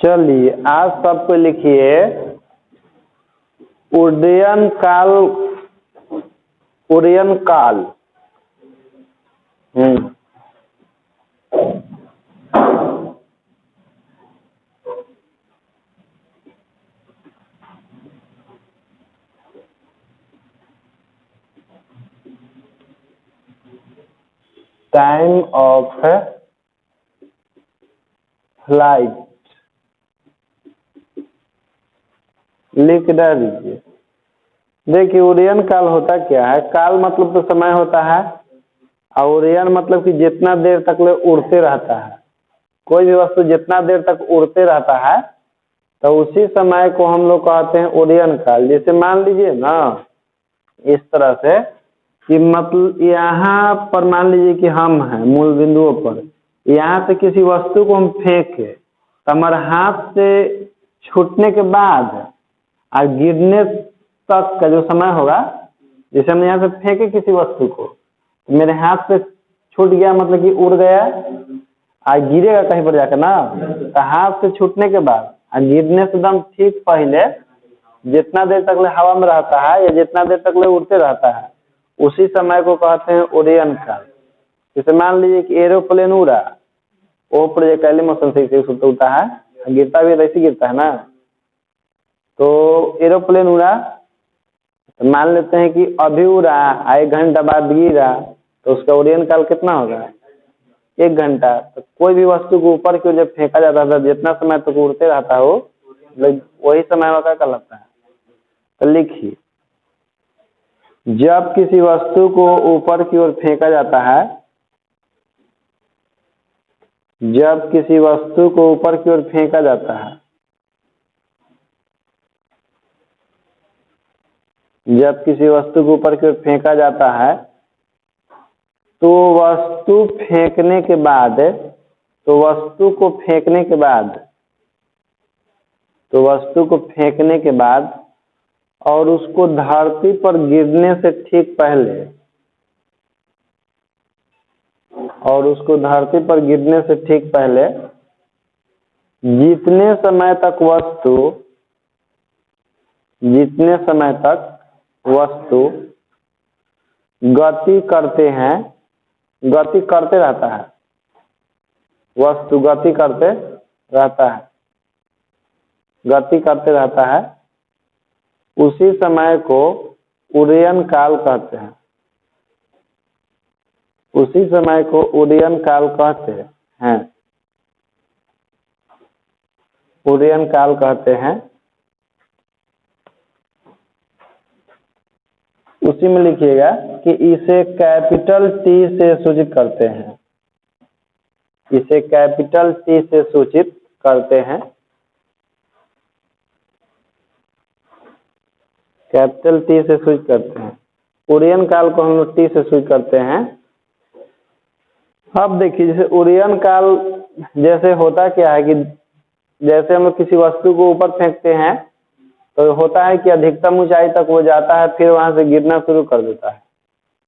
चलिए आज सबको लिखिए उड्डयन काल। उड्डयन काल। टाइम ऑफ फ्लाइट लिख डाल दीजिए। देखिए उड्डयन काल होता क्या है। काल मतलब तो समय होता है और उड्डयन मतलब कि जितना देर तक ले उड़ते रहता है। कोई भी वस्तु जितना देर तक उड़ते रहता है तो उसी समय को हम लोग कहते हैं उड्डयन काल। जैसे मान लीजिए ना इस तरह से कि मतलब यहाँ पर मान लीजिए कि हम हैं मूल बिंदुओं पर, यहाँ से किसी वस्तु को हम फेंके तो हमारे हाथ से छूटने के बाद और गिरने तक का जो समय होगा, जैसे हम यहाँ से फेंके किसी वस्तु को तो मेरे हाथ से छूट गया मतलब कि उड़ गया और गिरेगा कहीं पर जाकर ना, तो हाथ से छूटने के बाद और गिरने से एकदम ठीक पहले जितना देर तक ले हवा में रहता है या जितना देर तक ले उड़ते रहता है उसी समय को कहते हैं उड्डयन काल। जैसे मान लीजिए कि एरोप्लेन उड़ा, वो प्रोजेक्टाइल मोशन से उड़ता है, गिरता भी ऐसे गिरता है ना। तो एरोप्लेन उड़ा तो मान लेते हैं कि अभी उड़ा 1 घंटा बाद गिरा तो उसका उड्डयन काल कितना होगा 1 घंटा। तो कोई भी वस्तु को ऊपर की ओर जब फेंका जाता है जितना समय तक उड़ते रहता है वही समय का कहलाता है। तो लिखिए जब किसी वस्तु को ऊपर की ओर फेंका जाता है, जब किसी वस्तु को ऊपर की ओर फेंका जाता है, जब किसी वस्तु को ऊपर की ओर फेंका जाता है तो वस्तु फेंकने के बाद, तो वस्तु को फेंकने के बाद, तो वस्तु को फेंकने के बाद और उसको धरती पर गिरने से ठीक पहले, और उसको धरती पर गिरने से ठीक पहले जितने समय तक वस्तु, जितने समय तक वस्तु गति करते हैं, गति करते रहता है, वस्तु गति करते रहता है, गति करते रहता है, उसी समय को उड्डयन काल कहते हैं। उसी समय को उड्डयन काल कहते हैं, उड्डयन काल कहते हैं। उसी में लिखिएगा कि इसे कैपिटल टी से सूचित करते हैं, इसे कैपिटल टी से सूचित करते हैं, कैपिटल टी से सूचित करते हैं। उड्डयन काल को हम लोग टी से सूचित करते हैं। अब देखिए जैसे उड्डयन काल जैसे होता क्या है कि जैसे हम लोग किसी वस्तु को ऊपर फेंकते हैं तो होता है कि अधिकतम ऊंचाई तक वो जाता है फिर वहां से गिरना शुरू कर देता है।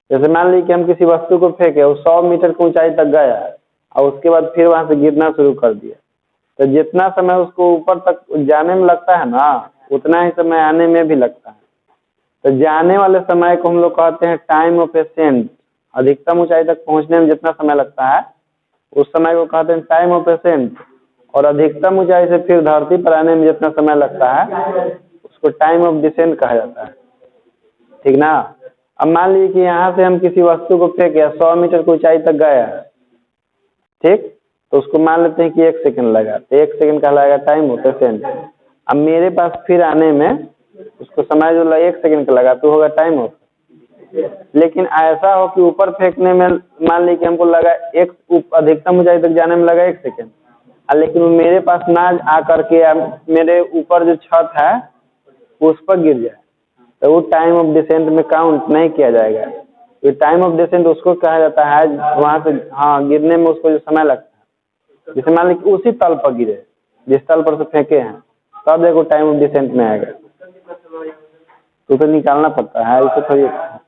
जैसे मान लीजिए कि हम किसी वस्तु को फेंके वो 100 मीटर की ऊंचाई तक गया और उसके बाद फिर वहां से गिरना शुरू कर दिया, तो जितना समय उसको ऊपर तक जाने में लगता है ना उतना ही समय आने में भी लगता है। तो जाने वाले समय को हम लोग कहते हैं टाइम ऑफ एसेंट। अधिकतम ऊंचाई तक पहुंचने में जितना समय लगता है उस समय को कहते हैं टाइम ऑफ एसेंट, और अधिकतम ऊंचाई से फिर धरती पर आने में जितना समय लगता है उसको टाइम ऑफ डिसेंट कहा जाता है, ठीक ना। अब मान लीजिए कि यहाँ से हम किसी वस्तु को फेंके 100 मीटर की ऊंचाई तक गया, ठीक, तो उसको मान लेते हैं कि 1 सेकंड लगा, तो 1 सेकंड कहलाएगा टाइम ऑफ एसेंट। अब मेरे पास फिर आने में उसको समय जो 1 सेकंड का लगा तो होगा टाइम ऑफ। लेकिन ऐसा हो कि ऊपर फेंकने में मान लीजिए कि हमको लगा अधिकतम ऊंचाई तक जाने में लगा 1 सेकंड, लेकिन मेरे पास ना आकर के मेरे ऊपर जो छत है उस पर गिर जाए तो वो टाइम ऑफ डिसेंट में काउंट नहीं किया जाएगा। ये टाइम ऑफ डिसेंट उसको कहा जाता है वहां से गिरने में उसको जो समय लगता है। जैसे मान लीजिए उसी तल पर गिरे जिस तल पर से फेंके हैं तब देखो टाइम ऑफ डिसेंट में आएगा, तो उसे निकालना पड़ता है, इसे थोड़ी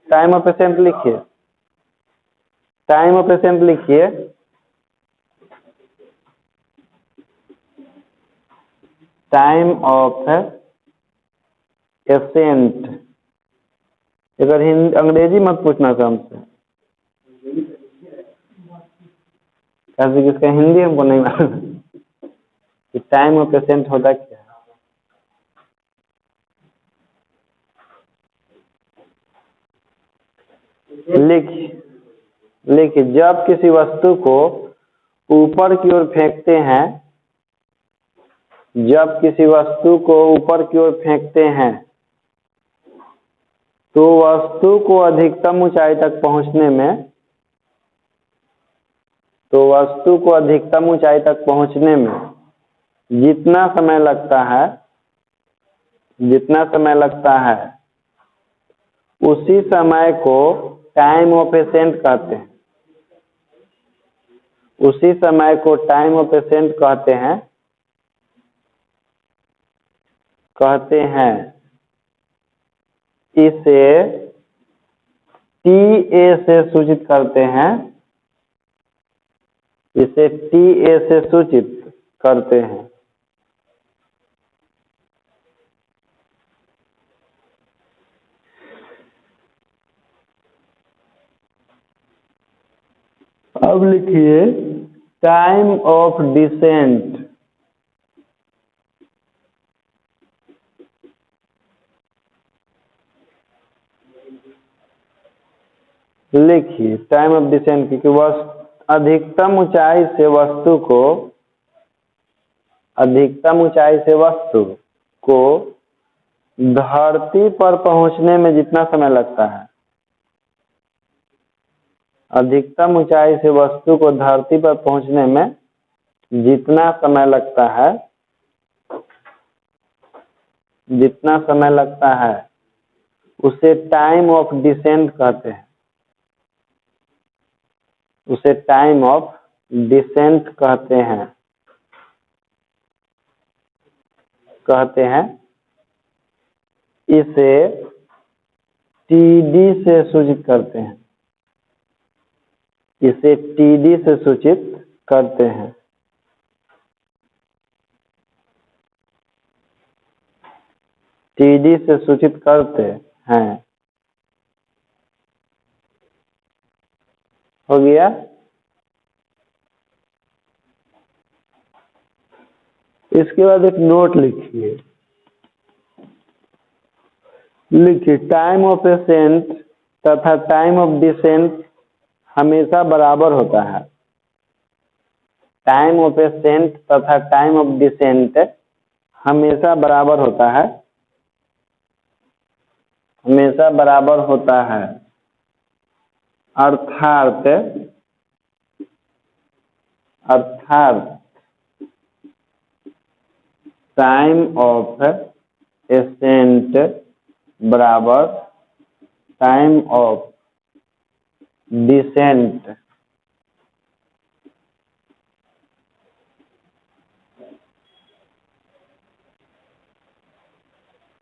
टाइम ऑफ एसेंट लिखिए, टाइम ऑफ एसेंट लिखिए। टाइम ऑफ एसेंट, अगर हिंदी अंग्रेजी मत पूछना था हमसे, कैसे किसका हिंदी हमको नहीं मालूम कि टाइम ऑफ एसेंट होता क्या है। लिखिए, जब किसी वस्तु को ऊपर की ओर फेंकते हैं, जब किसी वस्तु को ऊपर की ओर फेंकते हैं तो वस्तु को अधिकतम ऊंचाई तक पहुंचने में, तो वस्तु को अधिकतम ऊंचाई तक पहुंचने में जितना समय लगता है, जितना समय लगता है उसी समय को टाइम ऑफ एसेंट कहते हैं। उसी समय को टाइम ऑफ एसेंट कहते हैं, कहते हैं। इसे टी ए से सूचित करते हैं, इसे टी ए से सूचित करते हैं। अब लिखिए टाइम ऑफ डिसेंट। लिखिए टाइम ऑफ डिसेंट, क्योंकि अधिकतम ऊंचाई से वस्तु को, अधिकतम ऊंचाई से वस्तु को धरती पर पहुंचने में जितना समय लगता है, अधिकतम ऊंचाई से वस्तु को धरती पर पहुंचने में जितना समय लगता है, जितना समय लगता है उसे टाइम ऑफ डिसेंट कहते हैं, उसे टाइम ऑफ डिसेंट कहते हैं, कहते हैं। इसे टीडी से सूचित करते हैं, इसे टीडी से सूचित करते हैं। टीडी से सूचित करते हैं। हो गया। इसके बाद एक नोट लिखिए, लिखिए टाइम ऑफ एसेंट तथा टाइम ऑफ डिसेंट हमेशा बराबर होता है। टाइम ऑफ एसेंट तथा टाइम ऑफ डिसेंट हमेशा बराबर होता है, हमेशा बराबर होता है। अर्थात टाइम ऑफ एसेंट बराबर time of descent.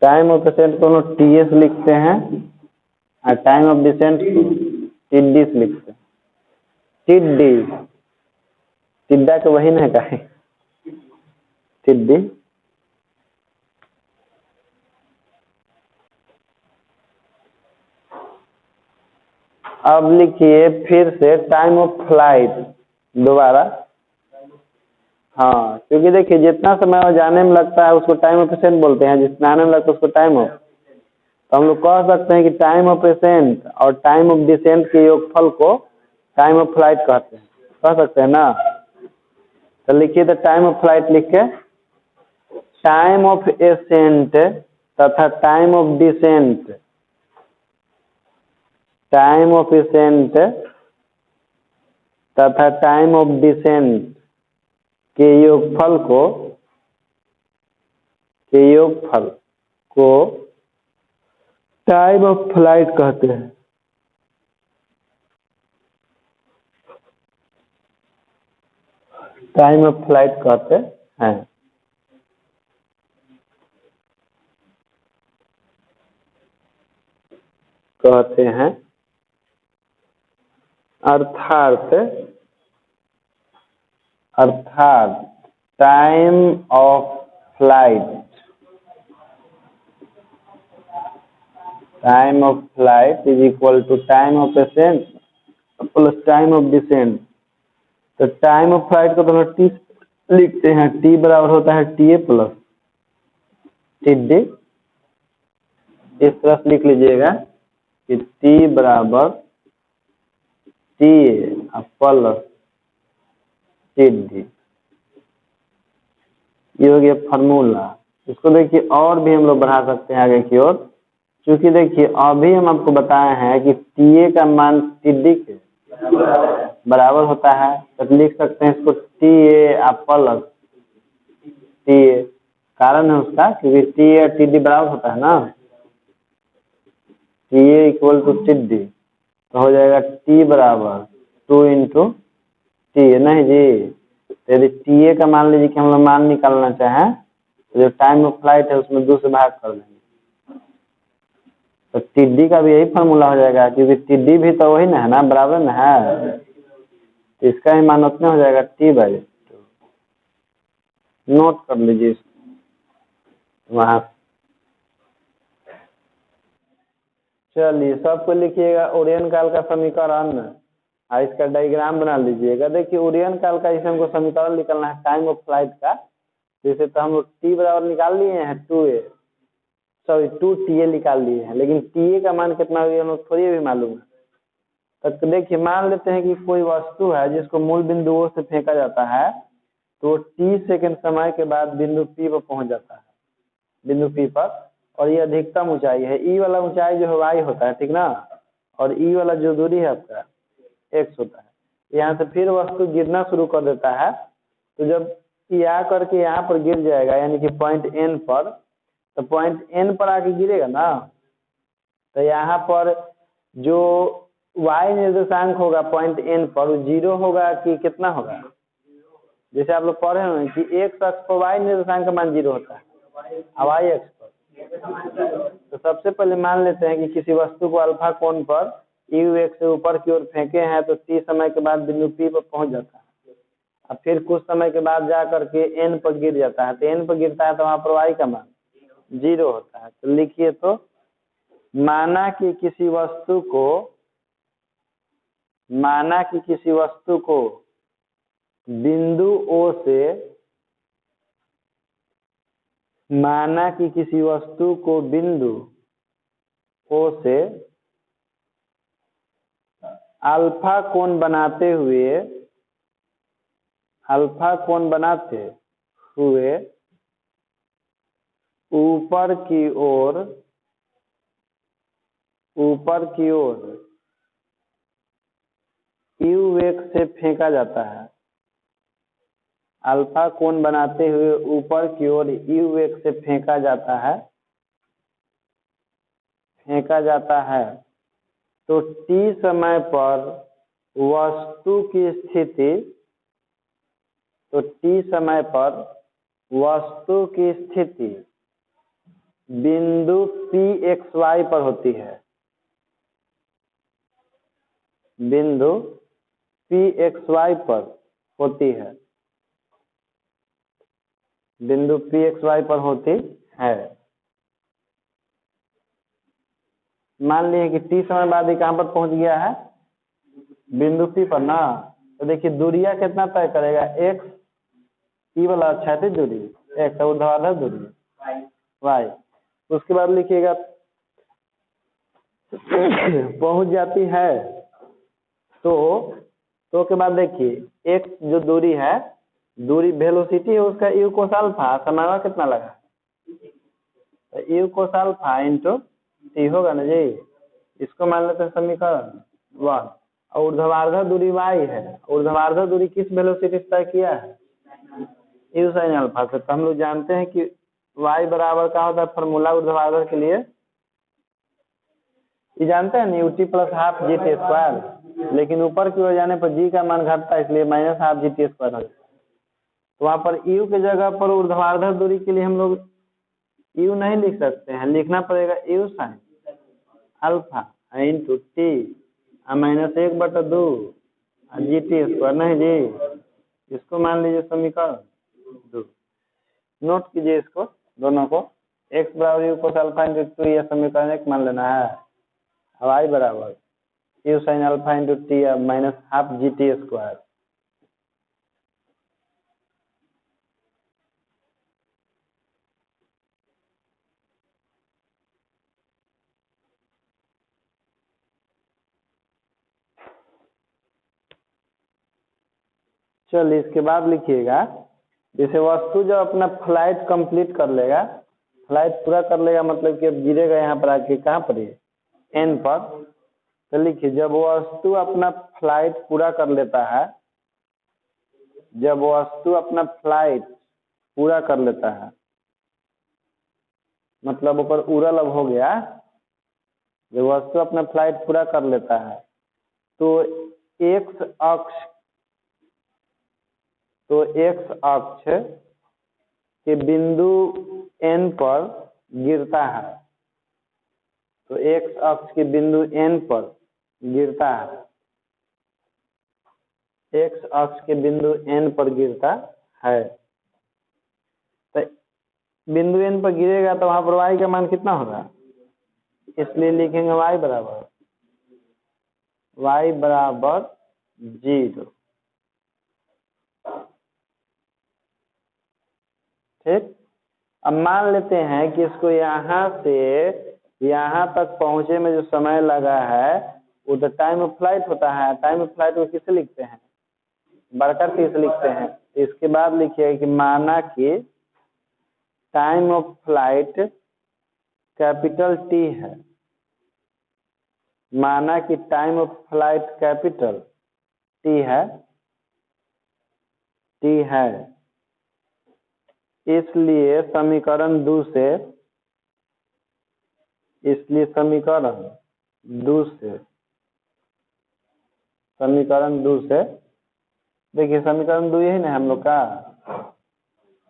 Time of ascent को हम टीएस लिखते हैं और टाइम ऑफ डिसेंट को टीडी से लिखते हैं। टिड्डी, टिड्डा तो वही ना कहे, टिड्डी। अब लिखिए फिर से टाइम ऑफ फ्लाइट दोबारा। हाँ, क्योंकि देखिए जितना समय जाने में लगता है उसको टाइम ऑफ एसेंट बोलते हैं, जितना आने में लगता है उसको टाइम ऑफ। तो हम लोग कह सकते हैं कि टाइम ऑफ एसेंट और टाइम ऑफ डिसेंट के योगफल को टाइम ऑफ फ्लाइट कहते हैं, कह सकते हैं ना। तो लिखिए तो टाइम ऑफ फ्लाइट लिख के, टाइम ऑफ एसेंट तथा time of descent, time of ascent तथा टाइम ऑफ डिसेंट के योगफल को टाइम ऑफ फ्लाइट कहते हैं। टाइम ऑफ फ्लाइट कहते हैं। कहते हैं। अर्थात time of flight is equal to time of ascent plus time of descent. तो टाइम ऑफ फ्लाइट को तो हम टी लिखते हैं, टी बराबर होता है T A plus T D. इस तरह से लिख लीजिएगा कि टी बराबर T A plus T D. ये हो गया फार्मूला। इसको देखिए और भी हम लोग बढ़ा सकते हैं आगे की ओर, क्योंकि देखिए अभी हम आपको बताए हैं कि टी ए का मान टी डी के बराबर होता है, तो लिख सकते हैं इसको T A plus T A. कारण है उसका क्योंकि टी ए टी डी बराबर होता है ना, T A equal to T D, तो हो जाएगा टी बराबर 2 इंटू टी ए। नहीं जी, यदि टी ए का मान लीजिए कि हम लोग मान निकालना चाहें तो जो टाइम ऑफ फ्लाइट है उसमें 2 से भाग कर देंगे, तो टी डी का भी यही फार्मूला हो जाएगा, क्योंकि टी डी भी तो वही ना है ना, बराबर ना है। तो इसका ही मान उतना हो जाएगा टी बाई 2। नोट कर लीजिए इसको वहाँ। चलिए सबको लिखिएगा ओरियन काल का समीकरण, इसका डायग्राम बना लीजिएगा। देखिए ओरियन काल का इसे हमको समीकरण निकालना है टाइम ऑफ फ्लाइट का। जैसे तो हम लोग टी बराबर निकाल लिए हैं 2 टी ए निकाल लिए हैं, लेकिन टी ए का मान कितना हो गया हम लोग थोड़ी भी मालूम है। तो देखिए मान लेते हैं कि कोई वस्तु है जिसको मूल बिंदुओं से फेंका जाता है, तो टी सेकेंड समय के बाद बिंदु पी पर पहुंच जाता है, बिंदु पी पर, और ये अधिकतम ऊंचाई है। ई वाला ऊंचाई जो है वाई होता है, ठीक ना, और ई वाला जो दूरी है आपका एक्स होता है। यहाँ से फिर वस्तु गिरना शुरू कर देता है, तो जब ये आ करके यहाँ पर गिर जाएगा यानी कि पॉइंट एन पर, तो पॉइंट एन पर आके गिरेगा ना, तो यहाँ पर जो वाई निर्देशांक होगा पॉइंट एन पर वो 0 होगा कि कितना होगा। जैसे आप लोग पढ़े हैं कि एक अक्ष पर वाई निर्देशांक का मान 0 होता है, वाई अक्ष पर। तो सबसे पहले मान लेते हैं कि किसी वस्तु को अल्फा कोण पर यू एक्स से ऊपर की ओर फेंके हैं, तो टी समय के बाद बिंदु पी पर पहुंच जाता है। अब फिर कुछ समय के बाद जा करके एन पर गिर जाता है, तो एन पर गिरता है तो वहाँ पर वाई का मान 0 होता है। तो लिखिए, तो माना कि किसी वस्तु को बिंदु ओ से अल्फा कोण बनाते हुए ऊपर की ओर यू एक्स से फेंका जाता है। अल्फा कोण बनाते हुए ऊपर की ओर यू एक्स से फेंका जाता है, तो टी समय पर वस्तु की स्थिति बिंदु पी एक्स वाई पर होती है। बिंदु पी एक्स वाई पर होती है। मान लिए कि टी समय बाद ही कहाँ पर पहुंच गया है, बिंदु पी पर ना। तो देखिए दूरिया कितना तय करेगा, एक्स ई वाला क्षैतिज दूरी एक्स, ऊर्ध्वाधर दूरी वाई। उसके बाद लिखिएगा पहुंच जाती है, तो के बाद देखिए एक्स जो दूरी है, दूरी वेलोसिटी है उसका यू कोस अल्फा, समय कितना लगा, तो you cos alpha into T होगा ना जी। इसको मान लेते हैं समीकरण 1। और ऊर्ध्वाधर दूरी y है, ऊर्ध्वाधर दूरी किस वेलोसिटी से तय किया है, यू साइन अल्फा से। तो हम लोग जानते हैं कि y बराबर का होता है फॉर्मूला ऊर्ध्वाधर के लिए, ये जानते हैं ना, UT plus half G T square, लेकिन ऊपर की ओर जाने पर जी का मान घटता है, इसलिए minus half G T square हो जाता है। तो वहाँ पर यू की जगह पर ऊर्ध्वाधर दूरी के लिए हम लोग यू नहीं लिख सकते हैं, लिखना पड़ेगा you sine alpha into T -1/2 G T square, नहीं जी, इसको मान लीजिए समीकरण 2। नोट कीजिए इसको दोनों को, x बराबर u cos अल्फा इंटू 2 या समीकरण 1 मान लेना है। अब y बराबर u sin alpha into T या -12 जी टी स्क्वायर। चलिए इसके बाद लिखिएगा, जैसे वस्तु जब अपना फ्लाइट कंप्लीट कर लेगा, फ्लाइट पूरा कर लेगा मतलब कि अब गिरेगा यहाँ पर आके, कहाँ पर ये एन पर, तो लिखिए जब वस्तु अपना फ्लाइट पूरा कर लेता है, जब वस्तु अपना फ्लाइट पूरा कर लेता है मतलब ऊपर उड़ल अब हो गया, जब वस्तु अपना फ्लाइट पूरा कर लेता है तो एक्स अक्ष के बिंदु एन पर गिरता है, तो एक्स अक्ष के बिंदु एन पर गिरता है, एक्स अक्ष के बिंदु एन पर गिरता है। तो बिंदु एन पर गिरेगा तो वहां पर y का मान कितना होगा, इसलिए लिखेंगे y बराबर 0। ठीक, अब मान लेते हैं कि इसको यहाँ से यहाँ तक पहुंचे में जो समय लगा है वो तो टाइम ऑफ फ्लाइट होता है। टाइम ऑफ फ्लाइट को किसे लिखते हैं, बड़का टी से लिखते हैं। इसके बाद लिखिए कि माना कि time of flight capital T है, माना कि time of flight capital T है, इसलिए समीकरण 2 से देखिए समीकरण 2 यही ना हम लोग का,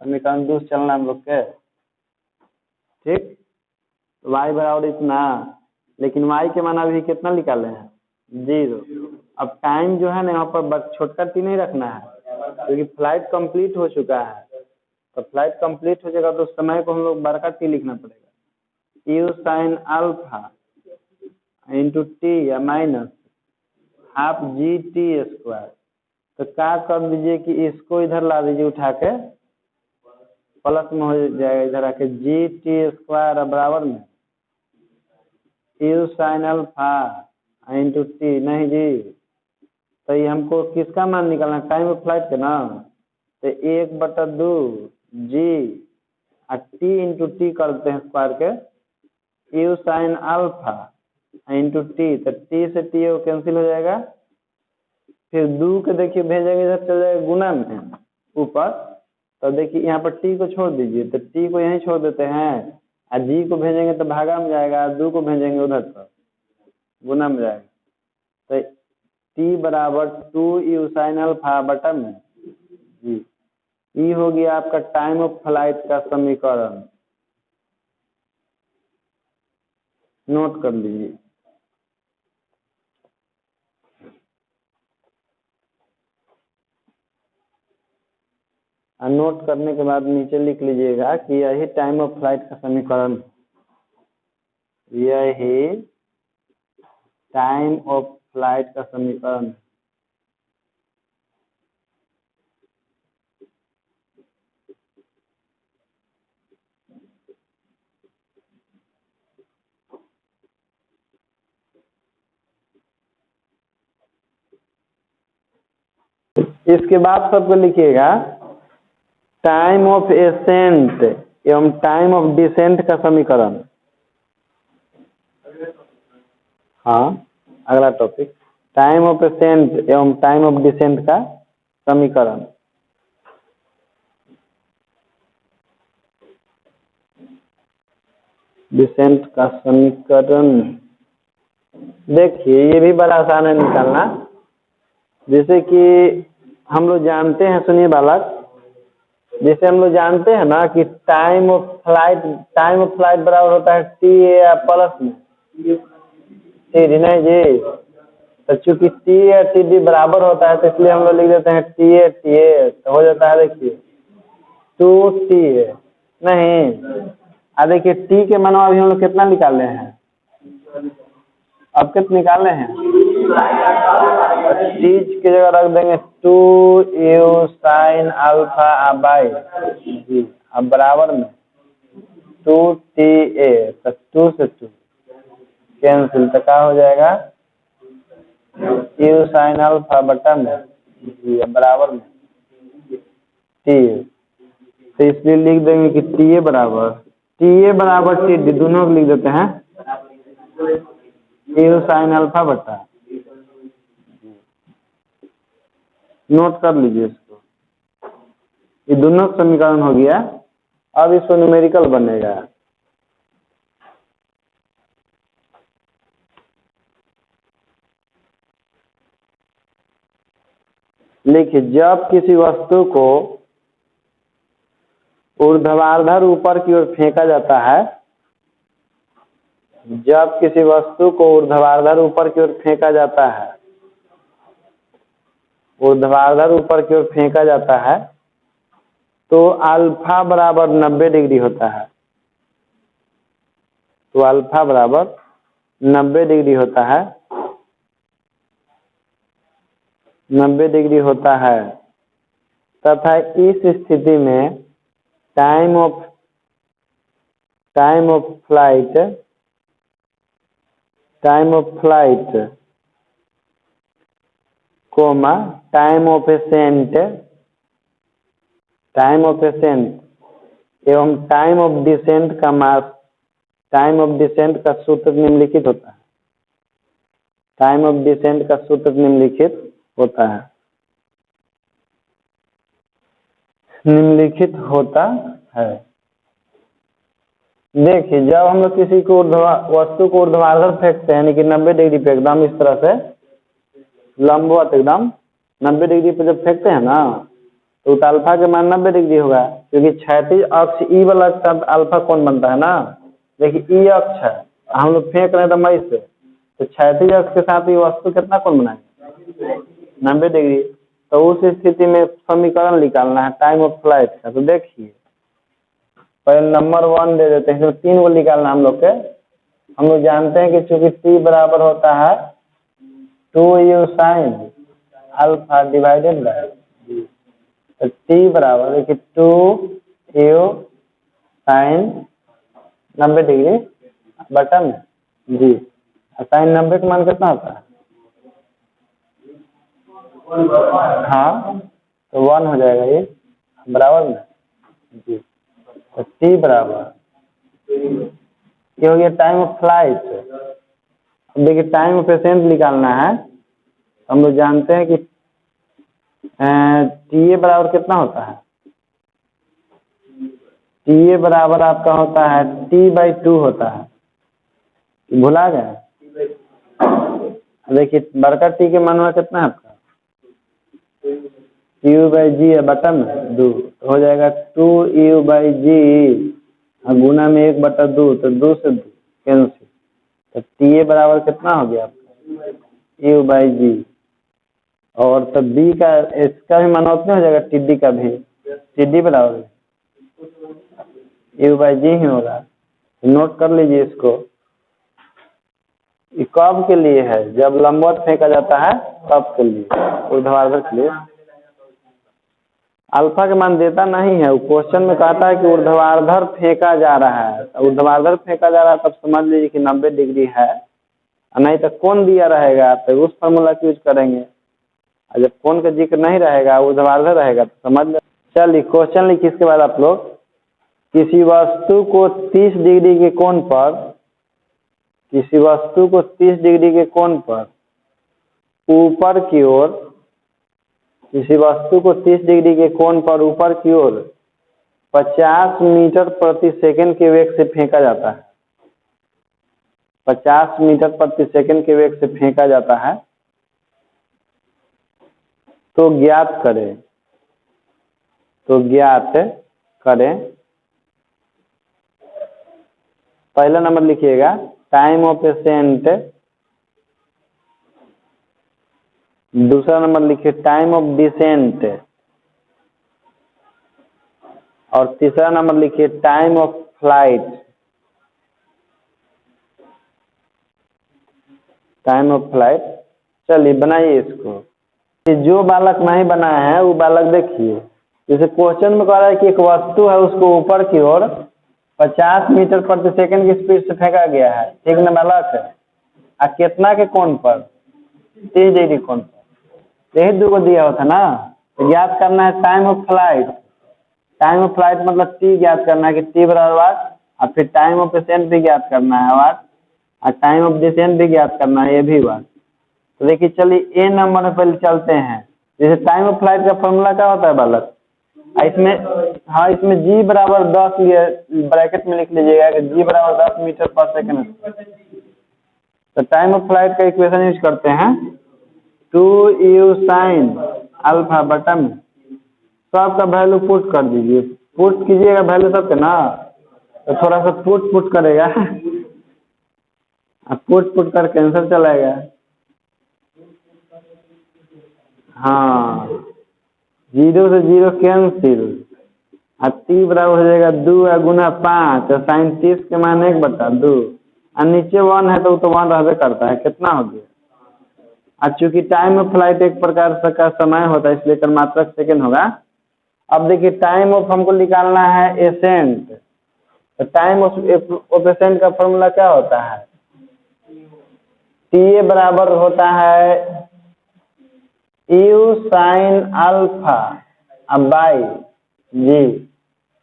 समीकरण 2 से चलना हम लोग के। ठीक, y बराबर इतना, लेकिन y के मान अभी कितना निकाले हैं, 0। अब टाइम जो है ना यहाँ पर छोटका टी नहीं रखना है क्योंकि फ्लाइट कंप्लीट हो चुका है, तो फ्लाइट कंप्लीट हो जाएगा तो उस समय को हम लोग बड़का टी लिखना पड़ेगा, u sin alpha into T या -12 जी टी स्क्वायर। तो क्या कर दीजिए कि इसको इधर ला दीजिए उठा के, प्लस में हो जाएगा इधर आके जी टी स्क्वायर बराबर में u sin alpha into T, नहीं जी, तो ये हमको किसका मान निकालना है, टाइम ऑफ फ्लाइट का ना, तो 1/2 जी टी इंटू टी करते हैं स्क्वायर के, u sin alpha into T, तो टी से टी कैंसिल हो जाएगा, फिर 2 के देखिए भेजेंगे इधर चल जाएगा गुना में ऊपर, तो देखिए यहाँ पर टी को छोड़ दीजिए, तो टी को यहीं छोड़ देते हैं, और जी को भेजेंगे तो भागा में जाएगा, 2 को भेजेंगे उधर तो गुना में जाएगा, तो टी बराबर 2u sin अल्फा बटा में जी। ये हो गया आपका टाइम ऑफ फ्लाइट का समीकरण, नोट कर लीजिए। नोट करने के बाद नीचे लिख लीजिएगा कि यही टाइम ऑफ फ्लाइट का समीकरण, यही टाइम ऑफ फ्लाइट का समीकरण। इसके बाद सबको लिखिएगा टाइम ऑफ एसेंट एवं टाइम ऑफ डिसेंट का समीकरण। हाँ, अगला टॉपिक टाइम ऑफ एसेंट एवं टाइम ऑफ डिसेंट का समीकरण। डिसेंट का समीकरण देखिए ये भी बड़ा आसान है निकालना, जैसे कि हम लोग जानते हैं, सुनिए बालक, जैसे हम लोग जानते हैं ना कि टाइम ऑफ फ्लाइट बराबर होता है टी या प्लस में टी, नहीं जी, तो चूंकि टी ए टी डी बराबर होता है तो इसलिए हम लोग लिख देते हैं टी ए तो हो जाता है देखिए 2TA नहीं। देखिए टी के मानो अभी हम लोग कितना निकाले हैं, अब कितना निकाले हैं, टीज की जगह रख देंगे 2u sin अल्फा बाई जी, अब बराबर में 2TA तो 2 से 2 कैंसिल तो क्या हो जाएगा u sin अल्फा बटा में जी, अब बराबर में टी, तो इसलिए लिख देंगे कि TA बराबर टी दोनों को लिख देते हैं u sin अल्फा बटा, नोट कर लीजिए इसको, ये दोनों का समीकरण हो गया। अब इसको न्यूमेरिकल बनेगा, लिखिए जब किसी वस्तु को ऊर्ध्वाधर ऊपर की ओर फेंका जाता है, जब किसी वस्तु को ऊर्ध्वाधर ऊपर की ओर फेंका जाता है, ऊर्ध्वाधर ऊपर की ओर फेंका जाता है तो अल्फा बराबर 90 डिग्री होता है, तो अल्फा बराबर 90 डिग्री होता है, 90 डिग्री होता है तथा इस स्थिति में time of flight comma time of ascent एवं टाइम ऑफ डिसेंट का सूत्र निम्नलिखित होता है, टाइम ऑफ डिसेंट का सूत्र निम्नलिखित होता है। देखिए जब हम लोग किसी को वस्तु को ऊर्ध्वाधर फेंकते हैं यानी कि 90 डिग्री पे एकदम इस तरह से लंबवत एकदम 90 डिग्री पे जब फेंकते हैं ना तो अल्फा के मान 90 डिग्री होगा, क्योंकि क्षैतिज अक्ष ई वाला के साथ अल्फा कोण बनता है ना। देखिए ई अक्ष है, हम लोग फेंक रहे हैं दमाई से, तो क्षैतिज अक्ष के साथ ये वस्तु कितना कोण बनाएंगे 90 डिग्री। तो उस स्थिति में समीकरण निकालना है टाइम ऑफ फ्लाइट का। तो देखिए पहले नंबर 1 दे देते हैं, तो 3 को निकालना हम लोग जानते हैं कि चूंकि टी बराबर होता है 2u sin alpha divided by, तो टी बराबर देखिए 2u sin 90 डिग्री बटा में जी, sin 90 का मान कितना होता है, हाँ तो 1 हो जाएगा ये बराबर में जी। तो टी बराबर ये हो गया टाइम ऑफ फ्लाइट। अब देखिए टाइम ऑफ एसेंट निकालना है, हम लोग जानते हैं कि टी ए बराबर कितना होता है, टी ए बराबर आपका होता है T/2 होता है, भुला गए। देखिए बड़का टी के मान कितना है आपका u/g है बटा में 2, तो हो जाएगा 2u/g गुना में 1/2, तो 2 से 2 कैंसिल, तो टी ए बराबर कितना हो गया आपका u/g, और तो बी का इसका भी मान उतना हो जाएगा टीडी का भी, टीडी बराबर u/g ही होगा। नोट कर लीजिए इसको, ये कब के लिए है, जब लंबवत फेंका जाता है तब के लिए, ऊर्ध्वाधर के लिए। अल्फा का मान देता नहीं है, वो क्वेश्चन में कहता है कि ऊर्ध्वाधर फेंका जा रहा है, तो ऊर्ध्वाधर फेंका जा रहा है तब समझ लीजिए कि 90 डिग्री है, नहीं तो कोण दिया रहेगा तो उस फॉर्मूला का यूज करेंगे, और जब कोण का जिक्र नहीं रहेगा ऊर्ध्वाधर रहेगा तो समझ लो। चलिए क्वेश्चन लिखिए इसके बाद आप लोग, किसी वस्तु को 30 डिग्री के कोण पर, किसी वस्तु को 30 डिग्री के कोण पर ऊपर की ओर, किसी वस्तु को 30 डिग्री के कोण पर ऊपर की ओर 50 मीटर प्रति सेकंड के वेग से फेंका जाता है, 50 मीटर प्रति सेकंड के वेग से फेंका जाता है, तो ज्ञात करें, पहला नंबर लिखिएगा टाइम ऑफ एसेंट दूसरा नंबर लिखिए टाइम ऑफ डिसेंट, और तीसरा नंबर लिखिए time of flight. Time of flight. चलिए बनाइए इसको। जो बालक नहीं बनाया है वो बालक देखिए, जैसे क्वेश्चन में कह रहा है कि एक वस्तु है, उसको ऊपर की ओर 50 मीटर प्रति सेकंड की स्पीड से फेंका गया है, ठीक ना बालक? आ कितना के कोण पर? 30 डिग्री कोण पर। यही दो को दिया होता ना, तो ज्ञात करना है time of flight. Time of flight मतलब टी ज्ञात करना है कि टी बराबर वाट, और फिर टाइम ऑफ एसेंट भी ज्ञात करना है वाट, और टाइम ऑफ डिसेंट भी ज्ञात करना है, ये भी वाट। तो देखिए चलिए ए नंबर में पहले चलते हैं। जैसे टाइम ऑफ फ्लाइट का फॉर्मूला क्या होता है बालक? इसमें हाँ, इसमें जी बराबर 10 ब्रैकेट में लिख लीजिएगा कि जी बराबर 10 मीटर पर सेकंड। तो टाइम ऑफ फ्लाइट का इक्वेशन यूज करते हैं 2u साइन अल्फा बटन, तो आपका वैल्यू पुट कर दीजिए। पुट कीजिएगा वैल्यू सबके ना, तो थोड़ा सा पुट करेगा, अब पुट कर कैंसर चलाएगा। हाँ, 0 से 0 कैंसिल, और टी बराबर हो जाएगा 2 गुना 5, और साइन 30 के मान 1/2, और नीचे 1 है तो 1 रहबे करता है। कितना हो गया? और चूंकि टाइम ऑफ फ्लाइट एक प्रकार से का समय होता है, इसलिए कर्मात्रक सेकंड होगा। अब देखिए टाइम ऑफ हमको निकालना है एसेंट, तो टाइम ऑफ एसेंट का फॉर्मूला क्या होता है? टी बराबर होता है यू साइन अल्फा अब बाई जी।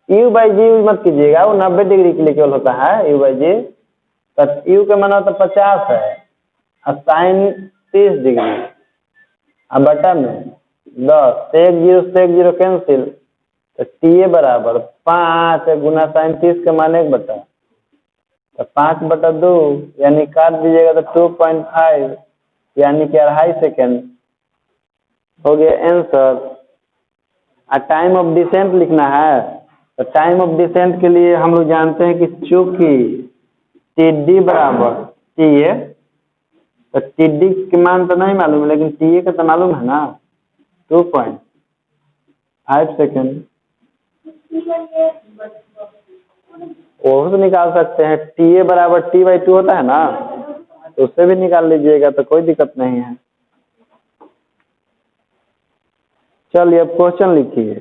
यू बाई जी मत कीजिएगा, वो 90 डिग्री के लिए केवल होता है यू बाई जी। तो यू का माना तो 50 है, और साइन 30 डिग्री, अब बटा में 10, 1 0 कैंसिल, तो टी बराबर 5 गुना साइन 30 के मान 1/2, तो 5/2 यानी काट दीजिएगा तो 2.5 यानी कि 2.5 सेकेंड हो गया आंसर। और टाइम ऑफ डिसेंट लिखना है, तो टाइम ऑफ डिसेंट के लिए हम लोग जानते हैं कि चूंकि टी डी बराबर टी ए, तो टी डी के मान तो नहीं मालूम है, लेकिन टी ए का तो मालूम है ना, 2.5 सेकेंड। वो तो निकाल सकते हैं, टी ए बराबर T/2 होता है ना, तो उससे भी निकाल लीजिएगा, तो कोई दिक्कत नहीं है। चलिए अब क्वेश्चन लिखिए,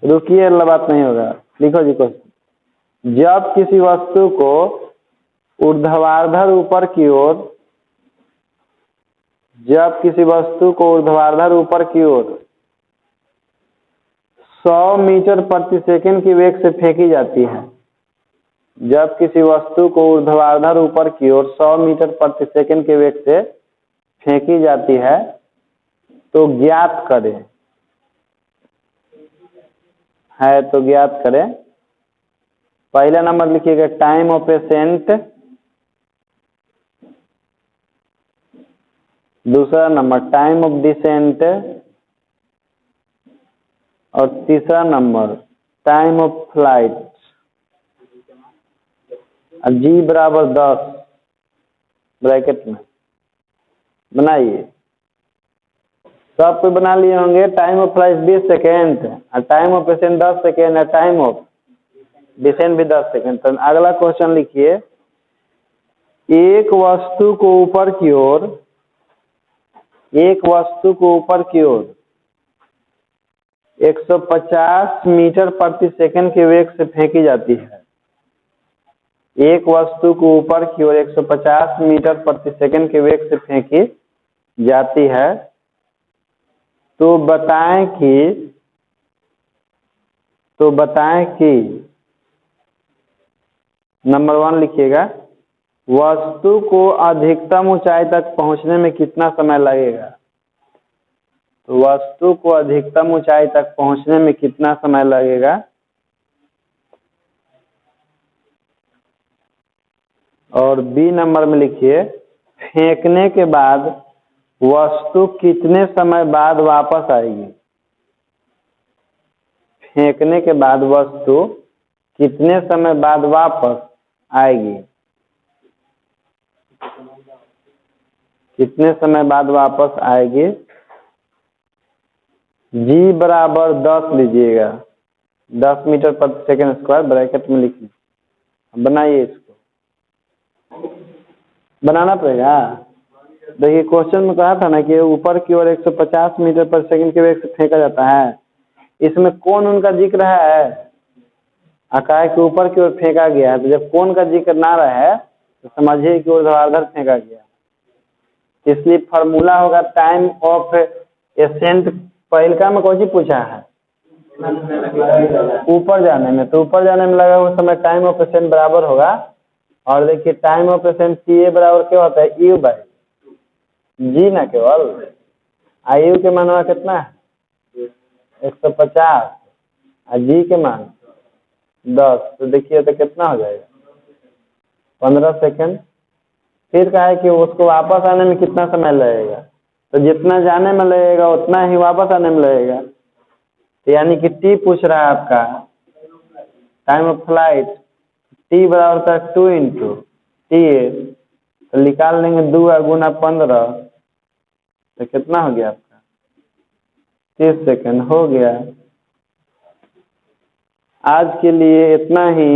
रुकिए, बात नहीं होगा, लिखो जी क्वेश्चन। जब किसी वस्तु को ऊर्ध्वाधर ऊपर की ओर, जब किसी वस्तु को ऊर्ध्वाधर ऊपर की ओर 100 मीटर प्रति सेकंड की वेग से फेंकी जाती है, जब किसी वस्तु को ऊर्ध्वाधर ऊपर की ओर 100 मीटर प्रति सेकंड के वेग से फेंकी जाती है, तो ज्ञात करें, है तो ज्ञात करें। पहला नंबर लिखिएगा टाइम ऑफ एसेंट, दूसरा नंबर टाइम ऑफ डिसेंट, और तीसरा नंबर टाइम ऑफ फ्लाइट। जी बराबर 10 ब्रैकेट में बनाइए। सब कोई बना लिए होंगे। टाइम ऑफ फ्लाइट 20 सेकेंड, और टाइम ऑफ एसेंट 10 सेकेंड, और टाइम ऑफ डिसेंट भी 10 सेकेंड। तो अगला क्वेश्चन लिखिए, एक वस्तु को ऊपर की ओर, एक वस्तु को ऊपर की ओर 150 मीटर प्रति सेकंड के वेग से फेंकी जाती है, एक वस्तु को ऊपर की ओर 150 मीटर प्रति सेकंड के वेग से फेंकी जाती है, तो बताएं कि नंबर 1 लिखिएगा, वस्तु को अधिकतम ऊंचाई तक पहुंचने में कितना समय लगेगा। तो वस्तु को अधिकतम ऊंचाई तक पहुंचने में कितना समय लगेगा। और बी नंबर में लिखिए, फेंकने के बाद वस्तु कितने समय बाद वापस आएगी। फेंकने के बाद वस्तु कितने समय बाद वापस आएगी, कितने समय बाद वापस आएगी। जी बराबर 10 लीजिएगा, 10 मीटर पर सेकेंड स्क्वायर ब्रैकेट में लिखिए। बनाइए इसको, बनाना पड़ेगा। देखिए क्वेश्चन में कहा था ना कि ऊपर की ओर 150 मीटर पर सेकंड के वेग से फेंका जाता है। इसमें कौन उनका जिक्र है? आकाश के ऊपर की ओर फेंका गया है, तो जब कौन का जिक्र ना रहे तो समझिए कि ऊर्ध्वाधर फेंका गया, इसलिए फार्मूला होगा टाइम ऑफ एसेंट। पहलका में कौन सी पूछा है? ऊपर जाने में, तो ऊपर जाने में लगा हुआ समय टाइम ऑफ एसेंट बराबर होगा। और देखिए time of accent T A बराबर क्या होता है? यू बाई जी ना केवल। आयु के मानवा कितना है? 150 और जी के मान 10, तो देखिए तो कितना हो जाएगा? 15 सेकंड। फिर कहा है कि उसको वापस आने में कितना समय लगेगा? तो जितना जाने में लगेगा उतना ही वापस आने में लगेगा। तो यानी कि टी पूछ रहा है आपका टाइम ऑफ फ्लाइट, टी बराबर होता है 2 इंटू टी ए, तो निकाल लेंगे 2 गुना 15, तो कितना हो गया आपका? 30 सेकंड हो गया। आज के लिए इतना ही।